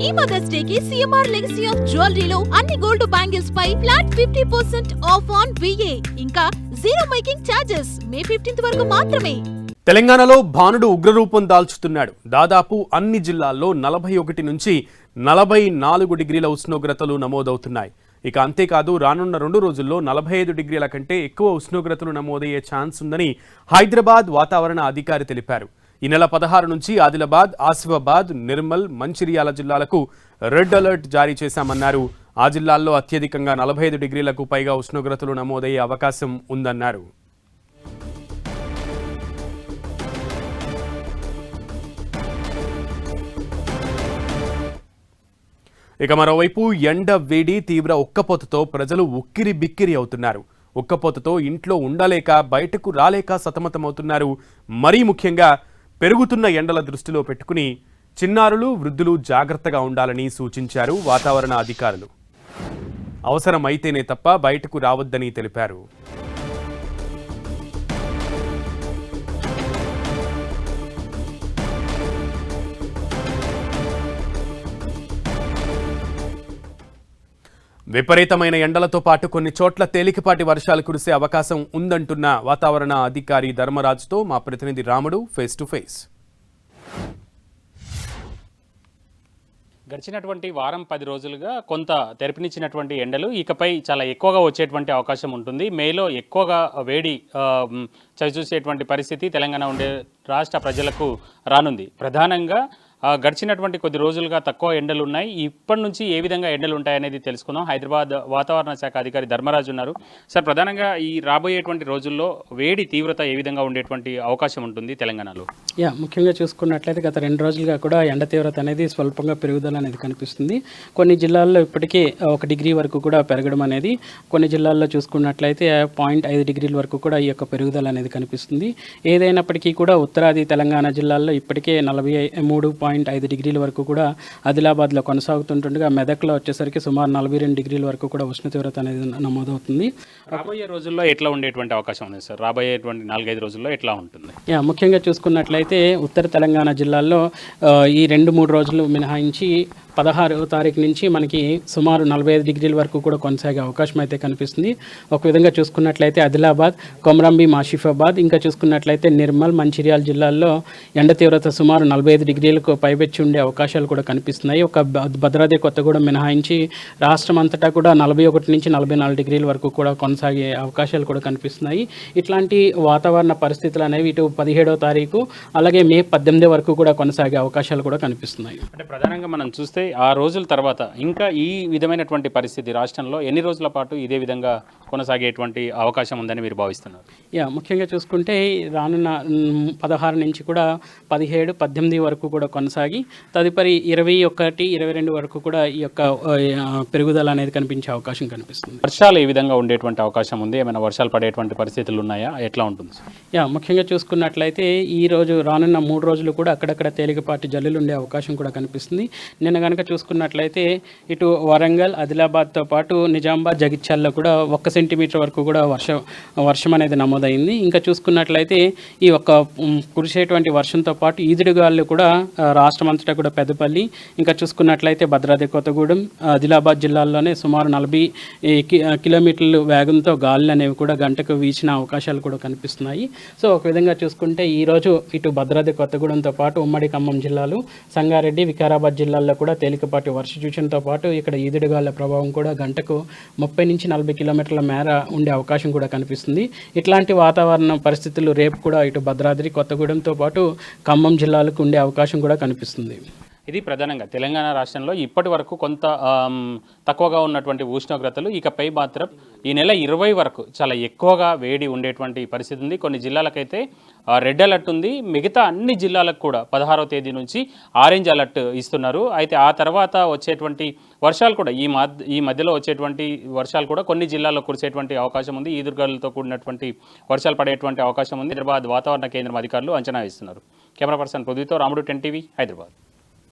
ఈ mothers day కి CMR legacy of జ్యువెలరీలో అన్ని గోల్డ్ బ్యాంగిల్స్ పై ఫ్లాట్ 50% ఆఫ్ ఆన్ విఏ ఇంకా zero making charges May 15th వరకు మాత్రమే. తెలంగాణలో భానుడు ఉగ్రరూపం దాల్చుతున్నాడు. దాదాపు అన్ని జిల్లాల్లో 41 నుంచి 44 డిగ్రీల ఉష్ణోగ్రతలు నమోదవుతున్నాయి. ఇక అంతేకాదు రానున్న 2 రోజుల్లో 45 డిగ్రీల కంటే ఎక్కువ ఉష్ణోగ్రతలు నమోదయ్యే ఛాన్స్ ఉందని హైదరాబాద్ వాతావరణ అధికారి తెలిపారు. ఈ నెల 16 నుంచి ఆదిలాబాద్, ఆసిఫాబాద్, నిర్మల్, మంచిర్యాల జిల్లాలకు రెడ్ అలర్ట్ జారీ చేశామన్నారు. ఆ జిల్లాల్లో అత్యధికంగా 45 డిగ్రీలకు పైగా ఉష్ణోగ్రతలు నమోదయ్యే అవకాశం ఉందన్నారు. ఇక మరోవైపు ఎండ వేడి తీవ్ర ఉక్కపోతతో ప్రజలు ఉక్కిరి బిక్కిరి అవుతున్నారు. ఉక్కపోతతో ఇంట్లో ఉండలేక బయటకు రాలేక సతమతమవుతున్నారు. మరీ ముఖ్యంగా పెరుగుతున్న ఎండల దృష్టిలో పెట్టుకుని చిన్నారులు, వృద్ధులు జాగ్రత్తగా ఉండాలని సూచించారు వాతావరణ అధికారులు. అవసరమైతేనే తప్ప బయటకు రావద్దని తెలిపారు. విపరీతమైన ఎండలతో పాటు కొన్ని చోట్ల తేలికపాటి వర్షాలు కురిసే అవకాశం ఉందంటున్న వాతావరణ అధికారి ధర్మరాజుతో మా ప్రతినిధి రాముడు ఫేస్ టు ఫేస్. గడిచినటువంటి వారం 10 రోజులుగా కొంత తెరపినిచ్చినటువంటి ఎండలు ఇకపై చాలా ఎక్కువగా వచ్చేటువంటి అవకాశం ఉంటుంది. మేలో ఎక్కువగా వేడి చవిచూసేటువంటి పరిస్థితి తెలంగాణ ఉండే రాష్ట్ర ప్రజలకు రానుంది. ప్రధానంగా గడిచినటువంటి కొద్ది రోజులుగా తక్కువ ఎండలు ఉన్నాయి. ఇప్పటి నుంచి ఏ విధంగా ఎండలు ఉంటాయనేది తెలుసుకుందాం. హైదరాబాద్ వాతావరణ శాఖ అధికారి ధర్మరాజు ఉన్నారు. సార్, ప్రధానంగా ఈ రాబోయేటువంటి రోజుల్లో వేడి తీవ్రత ఏ విధంగా ఉండేటువంటి అవకాశం ఉంటుంది తెలంగాణలో? ముఖ్యంగా చూసుకున్నట్లయితే గత 2 రోజులుగా కూడా ఎండ తీవ్రత అనేది స్వల్పంగా పెరుగుదల అనేది కనిపిస్తుంది. కొన్ని జిల్లాల్లో ఇప్పటికీ 1 డిగ్రీ వరకు కూడా పెరగడం అనేది, కొన్ని జిల్లాల్లో చూసుకున్నట్లయితే 0.5 డిగ్రీల వరకు కూడా ఈ యొక్క పెరుగుదల అనేది కనిపిస్తుంది. ఏదైనప్పటికీ కూడా ఉత్తరాది తెలంగాణ జిల్లాల్లో ఇప్పటికే 43.5 డిగ్రీల వరకు కూడా ఆదిలాబాద్లో కొనసాగుతుండగా మెదక్లో వచ్చేసరికి సుమారు 42 డిగ్రీల వరకు కూడా ఉష్ణ తీవ్రత అనేది నమోదవుతుంది. రాబోయే రోజుల్లో ఎట్లా ఉండేటువంటి అవకాశం ఉంది సార్? రాబోయేటువంటి 4-5 రోజుల్లో ఎట్లా ఉంటుంది? ముఖ్యంగా చూసుకున్నట్లయితే ఉత్తర తెలంగాణ జిల్లాల్లో ఈ 2-3 రోజులు మినహాయించి 16వ తారీఖు నుంచి మనకి సుమారు 45 డిగ్రీల వరకు కూడా కొనసాగే అవకాశం అయితే కనిపిస్తుంది. ఒక విధంగా చూసుకున్నట్లయితే ఆదిలాబాద్, కొమరంభీం, ఆసిఫాబాద్, ఇంకా చూసుకున్నట్లయితే నిర్మల్, మంచిర్యాల జిల్లాల్లో ఎండ తీవ్రత సుమారు 45 డిగ్రీలకు పైబెచ్చి ఉండే అవకాశాలు కూడా కనిపిస్తున్నాయి. ఒక భద్రాద్రి కొత్తగూడెం మినహాయించి రాష్ట్రం అంతటా కూడా 41 నుంచి 44 డిగ్రీల వరకు కూడా కొనసాగే అవకాశాలు కూడా కనిపిస్తున్నాయి. ఇట్లాంటి వాతావరణ పరిస్థితులు అనేవి ఇటు 17వ తారీఖు అలాగే మే 18 వరకు కూడా కొనసాగే అవకాశాలు కూడా కనిపిస్తున్నాయి. అంటే ప్రధానంగా మనం చూస్తే ఆ రోజుల తర్వాత ఇంకా ఈ విధమైనటువంటి పరిస్థితి రాష్ట్రంలో ఎన్ని రోజుల పాటు ఇదే విధంగా కొనసాగేటువంటి అవకాశం ఉందని మీరు భావిస్తున్నారు? ముఖ్యంగా చూసుకుంటే రానున్న 16 నుంచి కూడా 17, 18 వరకు కూడా కొనసాగి తదుపరి 21, 22 వరకు కూడా ఈ యొక్క పెరుగుదల అనేది కనిపించే అవకాశం కనిపిస్తుంది. వర్షాలు ఏ విధంగా ఉండేటువంటి అవకాశం ఉంది? ఏమైనా వర్షాలు పడేటువంటి పరిస్థితులు ఉన్నాయా? ఎట్లా ఉంటుంది? ముఖ్యంగా చూసుకున్నట్లయితే ఈ రోజు రానున్న 3 రోజులు కూడా అక్కడక్కడ తేలికపాటి జల్లులు ఉండే అవకాశం కూడా కనిపిస్తుంది. నిన్న కనుక చూసుకున్నట్లయితే ఇటు వరంగల్, ఆదిలాబాద్తో పాటు నిజామాబాద్, జగిత్యాలలో కూడా 1 సెంటీమీటర్ వరకు కూడా వర్షం అనేది నమోదైంది. ఇంకా చూసుకున్నట్లయితే ఈ ఒక్క కురిసేటువంటి వర్షంతో పాటు ఈదుడుగాలు కూడా రాష్ట్రం అంతటా కూడా పెద్దపల్లి, ఇంకా చూసుకున్నట్లయితే భద్రాద్రి కొత్తగూడెం, ఆదిలాబాద్ జిల్లాల్లోనే సుమారు 40 కిలోమీటర్ల వేగంతో గాలులు అనేవి కూడా గంటకు వీచిన అవకాశాలు కూడా కనిపిస్తున్నాయి. సో ఒక విధంగా చూసుకుంటే ఈరోజు ఇటు భద్రాద్రి కొత్తగూడెంతో పాటు ఉమ్మడి ఖమ్మం జిల్లాలు, సంగారెడ్డి, వికారాబాద్ జిల్లాల్లో కూడా తేలికపాటి వర్ష సూచనతో పాటు ఇక్కడ ఈదుడుగాల ప్రభావం కూడా గంటకు 30 నుంచి 40 కిలోమీటర్ల మేర ఉండే అవకాశం కూడా కనిపిస్తుంది. ఇట్లాంటి వాతావరణ పరిస్థితులు రేపు కూడా ఇటు భద్రాద్రి కొత్తగూడెంతో పాటు ఖమ్మం జిల్లాలకు ఉండే అవకాశం కూడా కనిపిస్తుంది. ఇది ప్రధానంగా తెలంగాణ రాష్ట్రంలో ఇప్పటి వరకు కొంత తక్కువగా ఉన్నటువంటి ఉష్ణోగ్రతలు ఇకపై మాత్రం ఈ నెల 20 వరకు చాలా ఎక్కువగా వేడి ఉండేటువంటి పరిస్థితి ఉంది. కొన్ని జిల్లాలకైతే రెడ్ అలర్ట్ ఉంది. మిగతా అన్ని జిల్లాలకు కూడా 16వ తేదీ నుంచి ఆరెంజ్ అలర్ట్ ఇస్తున్నారు. అయితే ఆ తర్వాత వచ్చేటువంటి వర్షాలు కూడా ఈ మధ్యలో వచ్చేటువంటి వర్షాలు కూడా కొన్ని జిల్లాల్లో కురిసేటువంటి అవకాశం ఉంది. ఈదురుగాలులతో కూడినటువంటి వర్షాలు పడేటువంటి అవకాశం ఉంది. హైదరాబాద్ వాతావరణ కేంద్రం అధికారులు అంచనా వేస్తున్నారు. కెమెరా పర్సన్ పృథ్వీతో రాముడు, 10 టీవీ, హైదరాబాద్.